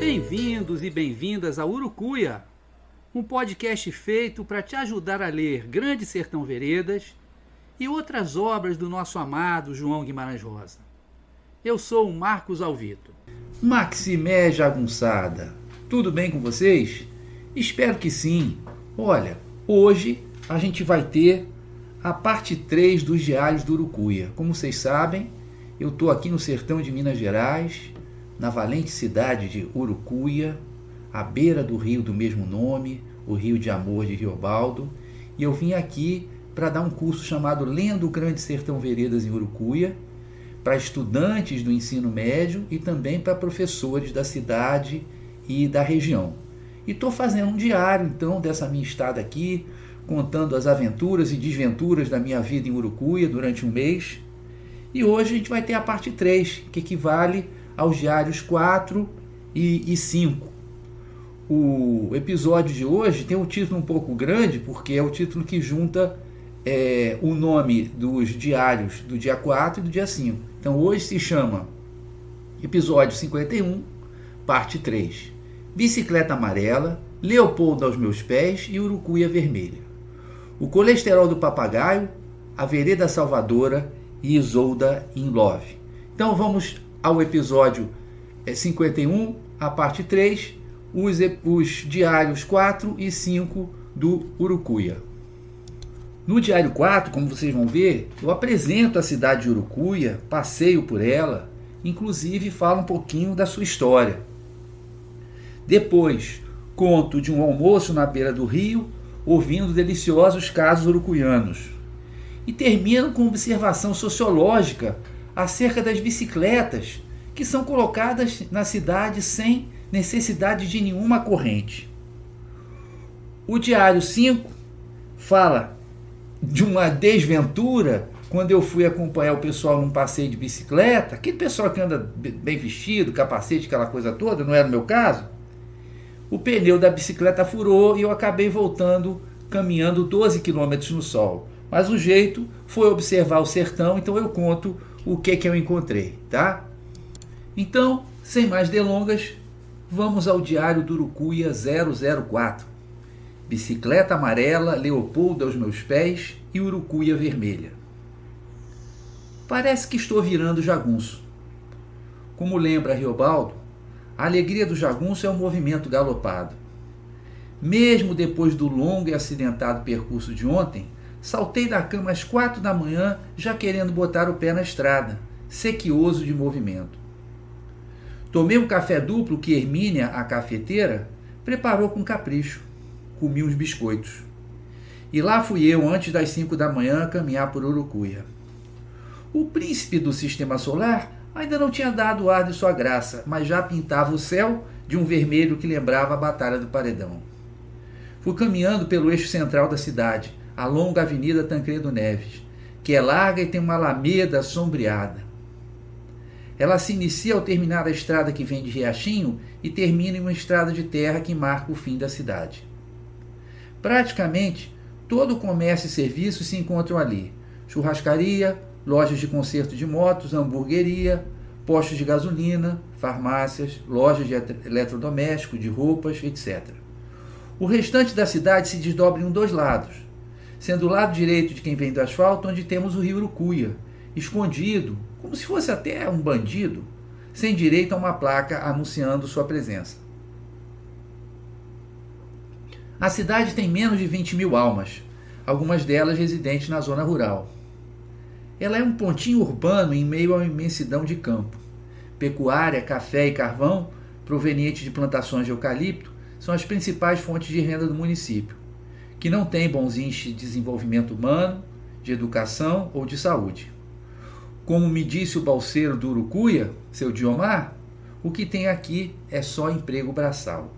Bem-vindos e bem-vindas a Urucuia, um podcast feito para te ajudar a ler Grande Sertão Veredas e outras obras do nosso amado João Guimarães Rosa. Eu sou o Marcos Alvito. Maximé Jagunçada, tudo bem com vocês? Espero que sim. Olha, hoje a gente vai ter a parte 3 dos Diários do Urucuia. Como vocês sabem, eu estou aqui no sertão de Minas Gerais, na valente cidade de Urucuia, à beira do rio do mesmo nome, o Rio de Amor de Riobaldo, e eu vim aqui para dar um curso chamado Lendo o Grande Sertão Veredas em Urucuia, para estudantes do ensino médio e também para professores da cidade e da região. E estou fazendo um diário, então, dessa minha estada aqui, contando as aventuras e desventuras da minha vida em Urucuia durante um mês. E hoje a gente vai ter a parte 3, que equivale aos diários 4 e 5. O episódio de hoje tem um título um pouco grande, porque é o título que junta o nome dos diários do dia 4 e do dia 5. Então hoje se chama episódio 51, parte 3. Bicicleta amarela, Leopoldo aos meus pés e Urucuia vermelha. O colesterol do papagaio, a vereda salvadora e Isolda in Love. Então vamos ao episódio 51, a parte 3, os diários 4 e 5 do Urucuia. No diário 4, como vocês vão ver, eu apresento a cidade de Urucuia, passeio por ela, inclusive falo um pouquinho da sua história. Depois, conto de um almoço na beira do rio, ouvindo deliciosos casos urucuianos. E termino com observação sociológica acerca das bicicletas que são colocadas na cidade sem necessidade de nenhuma corrente. O diário 5 fala de uma desventura quando eu fui acompanhar o pessoal num passeio de bicicleta, aquele pessoal que anda bem vestido, capacete, aquela coisa toda, não era o meu caso. O pneu da bicicleta furou e eu acabei voltando, caminhando 12 quilômetros no sol. Mas o jeito foi observar o sertão, então eu conto o que eu encontrei, tá? Então, sem mais delongas, vamos ao diário do Urucuia 004. Bicicleta amarela, Leopoldo aos meus pés e Urucuia vermelha. Parece que estou virando jagunço. Como lembra Riobaldo, a alegria do jagunço é um movimento galopado. Mesmo depois do longo e acidentado percurso de ontem, saltei da cama às 4 da manhã, já querendo botar o pé na estrada, sequioso de movimento. Tomei um café duplo que Hermínia, a cafeteira, preparou com capricho. Comi uns biscoitos. E lá fui eu, antes das 5 da manhã, caminhar por Urucuia. O príncipe do sistema solar ainda não tinha dado ar de sua graça, mas já pintava o céu de um vermelho que lembrava a Batalha do Paredão. Fui caminhando pelo eixo central da cidade, a longa Avenida Tancredo Neves, que é larga e tem uma alameda sombreada. Ela se inicia ao terminar a estrada que vem de Riachinho e termina em uma estrada de terra que marca o fim da cidade. Praticamente, todo o comércio e serviço se encontram ali. Churrascaria, lojas de conserto de motos, hamburgueria, postos de gasolina, farmácias, lojas de eletrodoméstico, de roupas, etc. O restante da cidade se desdobra em 2 lados, sendo o lado direito de quem vem do asfalto, onde temos o rio Urucuia, escondido, como se fosse até um bandido, sem direito a uma placa anunciando sua presença. A cidade tem menos de 20 mil almas, algumas delas residentes na zona rural. Ela é um pontinho urbano em meio a uma imensidão de campo. Pecuária, café e carvão, provenientes de plantações de eucalipto, são as principais fontes de renda do município, que não tem bons índices de desenvolvimento humano, de educação ou de saúde. Como me disse o balseiro do Urucuia, seu Diomar, O que tem aqui é só emprego braçal.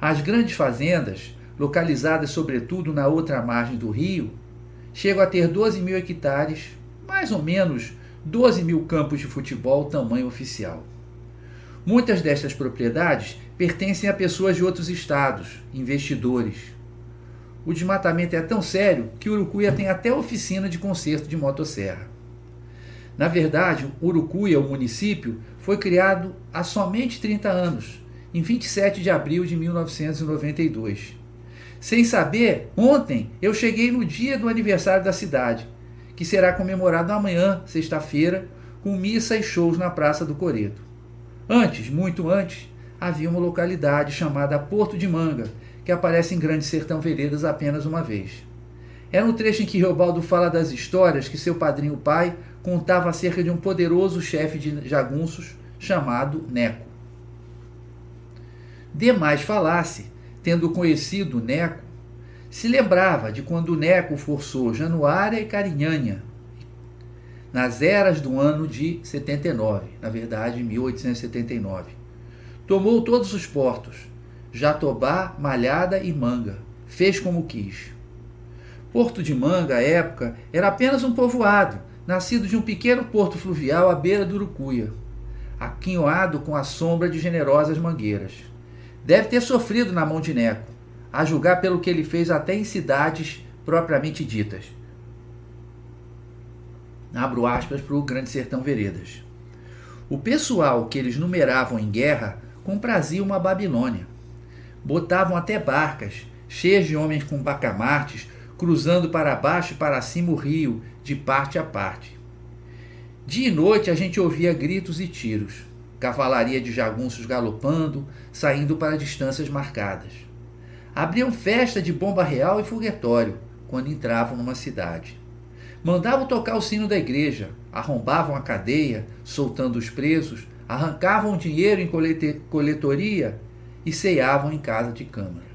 As grandes fazendas, localizadas sobretudo na outra margem do rio, chegam a ter 12 mil hectares, mais ou menos 12 mil campos de futebol tamanho oficial. Muitas destas propriedades pertencem a pessoas de outros estados, investidores. O desmatamento é tão sério que Urucuia tem até oficina de conserto de motosserra. Na verdade, Urucuia, o município, foi criado há somente 30 anos, em 27 de abril de 1992. Sem saber, ontem eu cheguei no dia do aniversário da cidade, que será comemorado amanhã, sexta-feira, com missa e shows na Praça do Coreto. Antes, muito antes, havia uma localidade chamada Porto de Manga, que aparece em Grande Sertão Veredas apenas uma vez. É no trecho em que Reobaldo fala das histórias que seu padrinho pai contava acerca de um poderoso chefe de jagunços chamado Neco. Demais falasse, tendo conhecido Neco, se lembrava de quando Neco forçou Januária e Carinhanha, nas eras do ano de 79, na verdade 1879. Tomou todos os portos, Jatobá, Malhada e Manga, fez como quis. Porto de Manga, à época, era apenas um povoado, nascido de um pequeno porto fluvial à beira do Urucuia, aquinhoado com a sombra de generosas mangueiras. Deve ter sofrido na mão de Neco, a julgar pelo que ele fez até em cidades propriamente ditas. Abro aspas para o Grande Sertão Veredas. O pessoal que eles numeravam em guerra comprazia uma Babilônia. Botavam até barcas, cheias de homens com bacamartes, cruzando para baixo e para cima o rio, de parte a parte. Dia e noite a gente ouvia gritos e tiros, cavalaria de jagunços galopando, saindo para distâncias marcadas. Abriam festa de bomba real e foguetório, quando entravam numa cidade. Mandavam tocar o sino da igreja, arrombavam a cadeia, soltando os presos, arrancavam dinheiro em coletoria e ceavam em casa de câmara.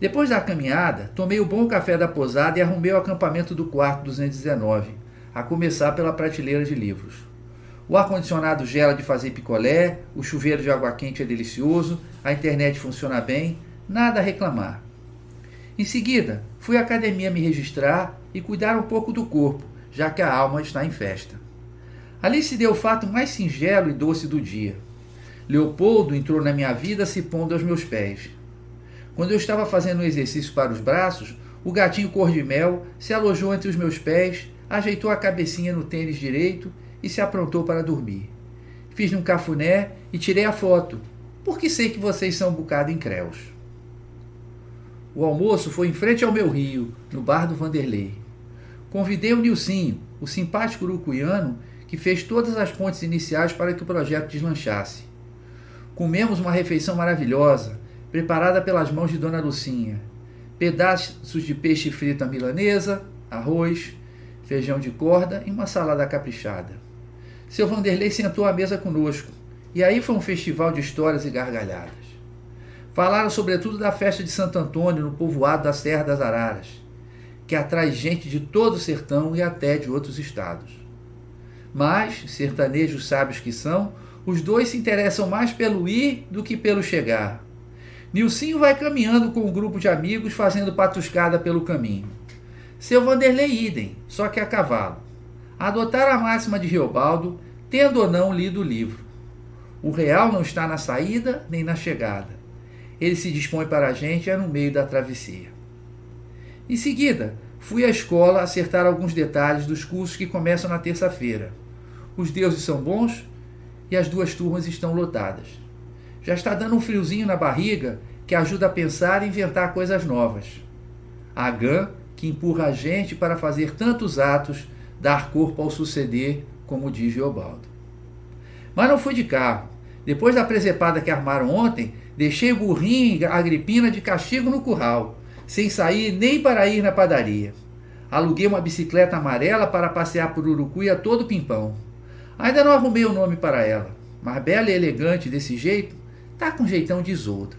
Depois da caminhada, tomei o bom café da posada e arrumei o acampamento do quarto 219, a começar pela prateleira de livros. O ar-condicionado gela de fazer picolé, o chuveiro de água quente é delicioso, a internet funciona bem, nada a reclamar. Em seguida, fui à academia me registrar e cuidar um pouco do corpo, já que a alma está em festa. Ali se deu o fato mais singelo e doce do dia. Leopoldo entrou na minha vida se pondo aos meus pés. Quando eu estava fazendo um exercício para os braços, o gatinho cor-de-mel se alojou entre os meus pés, ajeitou a cabecinha no tênis direito e se aprontou para dormir. Fiz-lhe um cafuné e tirei a foto, porque sei que vocês são um bocado incréus. O almoço foi em frente ao meu rio, no bar do Vanderlei. Convidei o Nilcinho, o simpático urucuiano, que fez todas as pontes iniciais para que o projeto deslanchasse. Comemos uma refeição maravilhosa, preparada pelas mãos de Dona Lucinha. Pedaços de peixe frito à milanesa, arroz, feijão de corda e uma salada caprichada. Seu Vanderlei sentou à mesa conosco, e aí foi um festival de histórias e gargalhadas. Falaram sobretudo da festa de Santo Antônio no povoado da Serra das Araras, que atrai gente de todo o sertão e até de outros estados. Mas, sertanejos sábios que são, os dois se interessam mais pelo ir do que pelo chegar. Nilcinho vai caminhando com um grupo de amigos fazendo patuscada pelo caminho. Seu Vanderlei idem, só que a cavalo. Adotaram a máxima de Reobaldo, tendo ou não lido o livro. O real não está na saída nem na chegada. Ele se dispõe para a gente no meio da travessia. Em seguida, fui à escola acertar alguns detalhes dos cursos que começam na terça-feira. Os deuses são bons e as duas turmas estão lotadas. Já está dando um friozinho na barriga que ajuda a pensar e inventar coisas novas. A GAN, que empurra a gente para fazer tantos atos, dar corpo ao suceder, como diz Reobaldo. Mas não fui de carro. Depois da presepada que armaram ontem, deixei o burrinho e a Agripina de castigo no curral, sem sair nem para ir na padaria. Aluguei uma bicicleta amarela para passear por Urucuia todo pimpão. Ainda não arrumei o nome para ela, mas bela e elegante desse jeito, tá com jeitão de Isolda.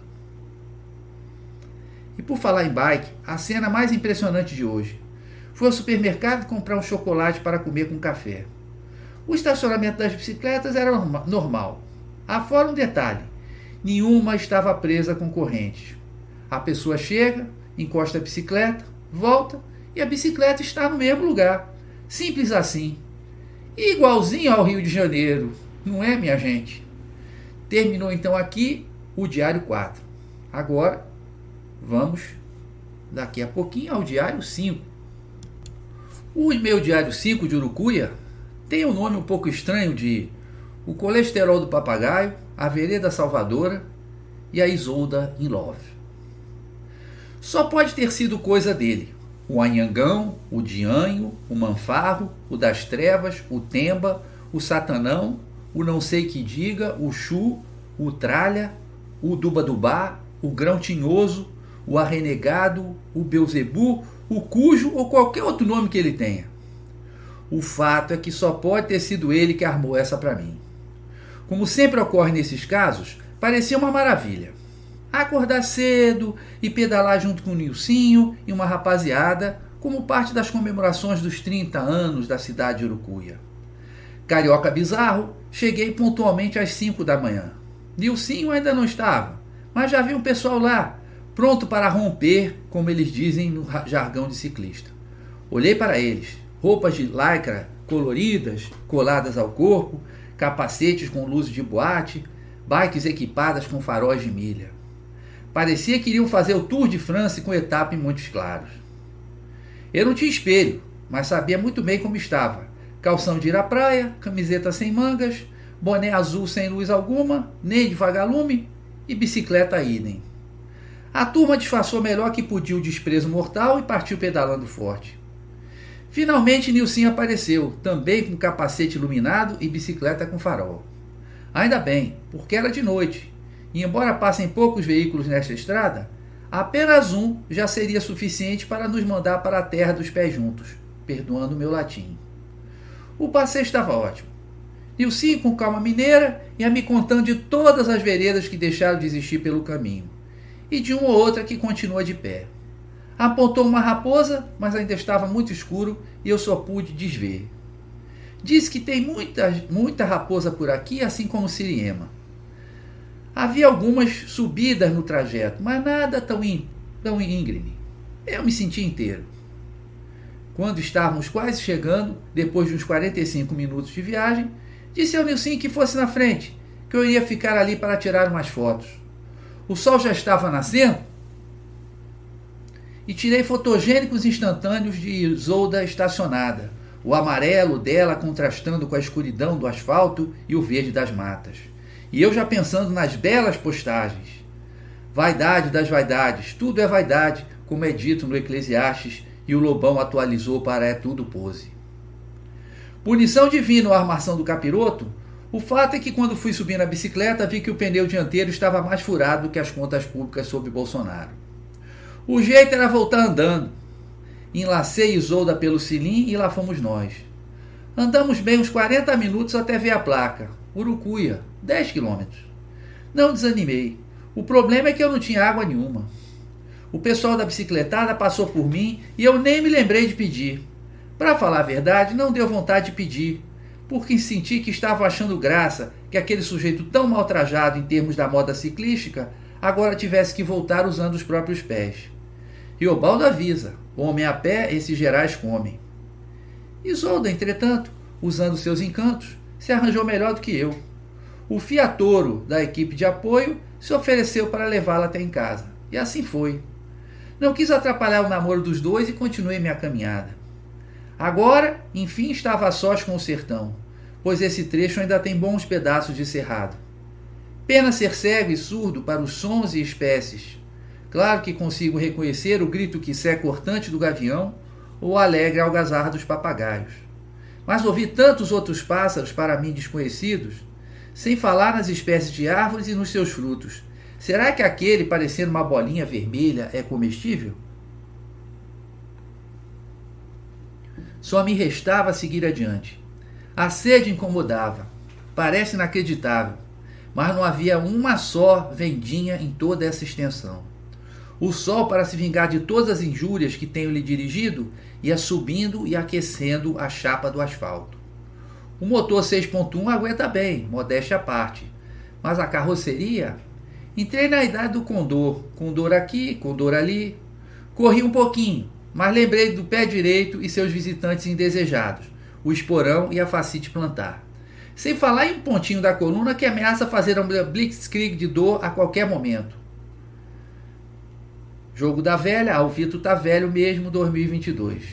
E por falar em bike, a cena mais impressionante de hoje. Fui ao supermercado comprar um chocolate para comer com café. O estacionamento das bicicletas era normal. Afora um detalhe: nenhuma estava presa com correntes. A pessoa chega, encosta a bicicleta, volta e a bicicleta está no mesmo lugar. Simples assim. Igualzinho ao Rio de Janeiro, não é, minha gente? Terminou então aqui o Diário 4. Agora, vamos daqui a pouquinho ao Diário 5. O meu Diário 5 de Urucuia tem um nome um pouco estranho de O Colesterol do Papagaio, A Vereda Salvadora e a Isolda in Love. Só pode ter sido coisa dele. O Anhangão, o Dianho, o Manfarro, o das Trevas, o Temba, o Satanão, o Não Sei Que Diga, o Chu, o Tralha, o Dubadubá, o Grão Tinhoso, o Arrenegado, o Beuzebu, o Cujo ou qualquer outro nome que ele tenha. O fato é que só pode ter sido ele que armou essa para mim. Como sempre ocorre nesses casos, parecia uma maravilha. Acordar cedo e pedalar junto com o Nilcinho e uma rapaziada, como parte das comemorações dos 30 anos da cidade de Urucuia. Carioca bizarro, cheguei pontualmente às 5 da manhã. Nilcinho ainda não estava, mas já vi um pessoal lá, pronto para romper, como eles dizem no jargão de ciclista. Olhei para eles, roupas de lycra coloridas, coladas ao corpo, capacetes com luzes de boate, bikes equipadas com faróis de milha. Parecia que iriam fazer o Tour de France com etapa em Montes Claros. Eu não tinha espelho, mas sabia muito bem como estava. Calção de ir à praia, camiseta sem mangas, boné azul sem luz alguma, nem de vagalume e bicicleta idem. A turma disfarçou melhor que podia o desprezo mortal e partiu pedalando forte. Finalmente Nilcinho apareceu, também com capacete iluminado e bicicleta com farol. Ainda bem, porque era de noite. E embora passem poucos veículos nesta estrada, apenas um já seria suficiente para nos mandar para a terra dos pés juntos, perdoando o meu latim. O passeio estava ótimo. Nilcinho com calma mineira ia me contando de todas as veredas que deixaram de existir pelo caminho, e de uma ou outra que continua de pé. Apontou uma raposa, mas ainda estava muito escuro e eu só pude desver. Disse que tem muita raposa por aqui, assim como Siriema. Havia algumas subidas no trajeto, mas nada tão íngreme. Eu me senti inteiro. Quando estávamos quase chegando, depois de uns 45 minutos de viagem, disse ao Nilcinho que fosse na frente, que eu iria ficar ali para tirar umas fotos. O sol já estava nascendo e tirei fotogênicos instantâneos de Isolda estacionada, o amarelo dela contrastando com a escuridão do asfalto e o verde das matas. E eu já pensando nas belas postagens. Vaidade das vaidades, tudo é vaidade, como é dito no Eclesiastes, e o Lobão atualizou para é tudo pose. Punição divina ou armação do capiroto? O fato é que quando fui subir na bicicleta vi que o pneu dianteiro estava mais furado do que as contas públicas sob Bolsonaro. O jeito era voltar andando. Enlacei Isolda pelo cilim e lá fomos nós. Andamos bem uns 40 minutos até ver a placa. Urucuia, 10 quilômetros. Não desanimei. O problema é que eu não tinha água nenhuma. O pessoal da bicicletada passou por mim e eu nem me lembrei de pedir. Para falar a verdade, não deu vontade de pedir, porque senti que estava achando graça que aquele sujeito tão mal trajado em termos da moda ciclística agora tivesse que voltar usando os próprios pés. E o Baldo avisa, homem a pé, esses gerais comem. Isolda, entretanto, usando seus encantos, se arranjou melhor do que eu. O fiatouro da equipe de apoio se ofereceu para levá-la até em casa. E assim foi. Não quis atrapalhar o namoro dos dois e continuei minha caminhada. Agora, enfim, estava a sós com o sertão, pois esse trecho ainda tem bons pedaços de cerrado. Pena ser cego e surdo para os sons e espécies. Claro que consigo reconhecer o grito quiçé cortante do gavião ou o alegre algazarra dos papagaios. Mas ouvi tantos outros pássaros para mim desconhecidos, sem falar nas espécies de árvores e nos seus frutos. Será que aquele, parecendo uma bolinha vermelha, é comestível? Só me restava seguir adiante. A sede incomodava. Parece inacreditável, mas não havia uma só vendinha em toda essa extensão. O sol, para se vingar de todas as injúrias que tenho lhe dirigido, ia subindo e aquecendo a chapa do asfalto. O motor 6.1 aguenta bem, modéstia à parte. Mas a carroceria? Entrei na idade do condor aqui, condor ali. Corri um pouquinho, mas lembrei do pé direito e seus visitantes indesejados, o esporão e a fascite plantar. Sem falar em um pontinho da coluna que ameaça fazer um blitzkrieg de dor a qualquer momento. Jogo da velha, o Vitor tá velho mesmo, 2022.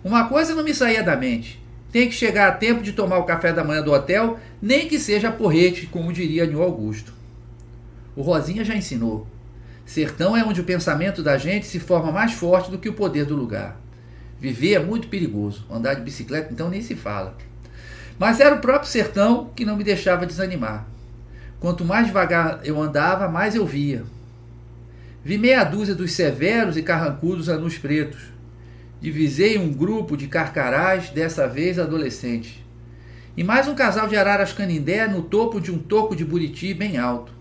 Uma coisa não me saía da mente. Tem que chegar a tempo de tomar o café da manhã do hotel, nem que seja porrete, como diria Nil Augusto. O Rosinha já ensinou. Sertão é onde o pensamento da gente se forma mais forte do que o poder do lugar. Viver é muito perigoso. Andar de bicicleta, então, nem se fala. Mas era o próprio sertão que não me deixava desanimar. Quanto mais devagar eu andava, mais eu via. Vi meia dúzia dos severos e carrancudos anus pretos. Divisei um grupo de carcarás, dessa vez adolescentes. E mais um casal de araras canindé no topo de um toco de buriti bem alto.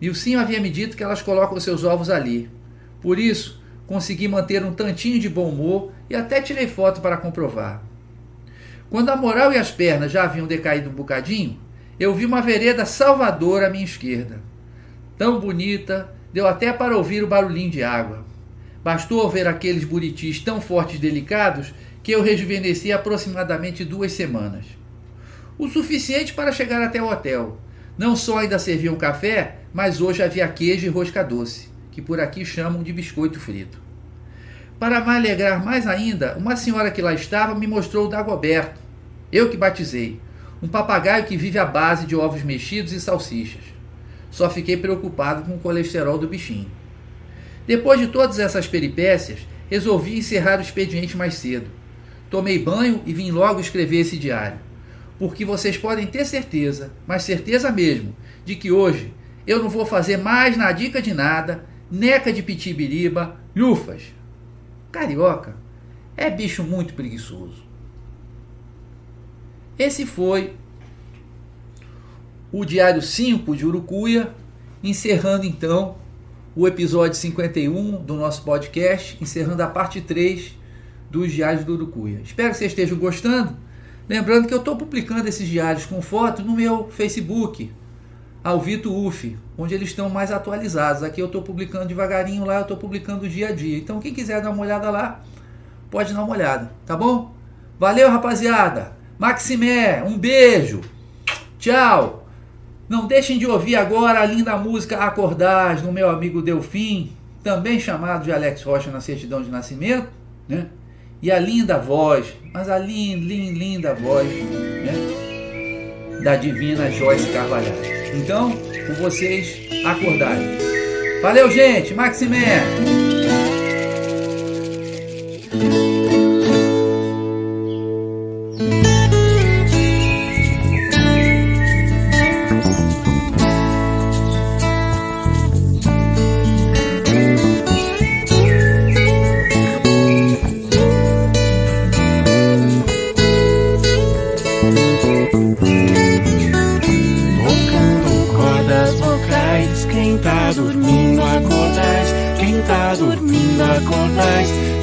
Nilcinho havia me dito que elas colocam seus ovos ali. Por isso, consegui manter um tantinho de bom humor e até tirei foto para comprovar. Quando a moral e as pernas já haviam decaído um bocadinho, eu vi uma vereda salvadora à minha esquerda. Tão bonita, deu até para ouvir o barulhinho de água. Bastou ver aqueles buritis tão fortes e delicados que eu rejuvenesci aproximadamente 2 semanas. O suficiente para chegar até o hotel. Não só ainda serviam café, mas hoje havia queijo e rosca doce, que por aqui chamam de biscoito frito. Para me alegrar mais ainda, uma senhora que lá estava me mostrou o Dagoberto, eu que batizei, um papagaio que vive à base de ovos mexidos e salsichas. Só fiquei preocupado com o colesterol do bichinho. Depois de todas essas peripécias, resolvi encerrar o expediente mais cedo. Tomei banho e vim logo escrever esse diário. Porque vocês podem ter certeza, mas certeza mesmo, de que hoje eu não vou fazer mais nadica de nada, neca de pitibiriba, lufas. Carioca é bicho muito preguiçoso. Esse foi o Diário 5 de Urucuia, encerrando então o episódio 51 do nosso podcast, encerrando a parte 3 dos Diários do Urucuia. Espero que vocês estejam gostando. Lembrando que eu estou publicando esses diários com foto no meu Facebook, Alvito Uf, onde eles estão mais atualizados. Aqui eu estou publicando devagarinho, lá eu estou publicando dia a dia. Então quem quiser dar uma olhada lá, pode dar uma olhada, tá bom? Valeu, rapaziada! Maximé, um beijo! Tchau! Não deixem de ouvir agora a linda música Acordais, do meu amigo Delfim, também chamado de Alex Rocha na certidão de nascimento, né? E a linda voz, mas a linda voz, né? Da divina Joyce Carvalhal. Então, com vocês, Acordais. Valeu, gente! Maximé!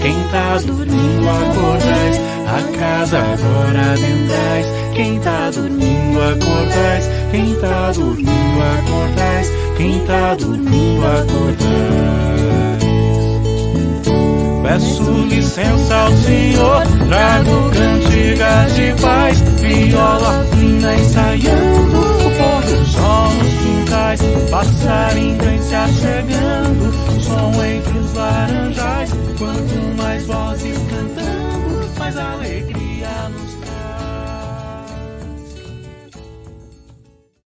Quem tá dormindo, acordais, a casa agora adentrais. Quem tá dormindo, acordais, quem tá dormindo, acordais, quem tá dormindo, acordais. Peço licença ao Senhor, trago cantigas de paz, viola fina ensaiando, o pôr do sol nos quintais, passarinho vem se achegando, som entre os laranjais. Quanto mais vozes cantando, mais alegria.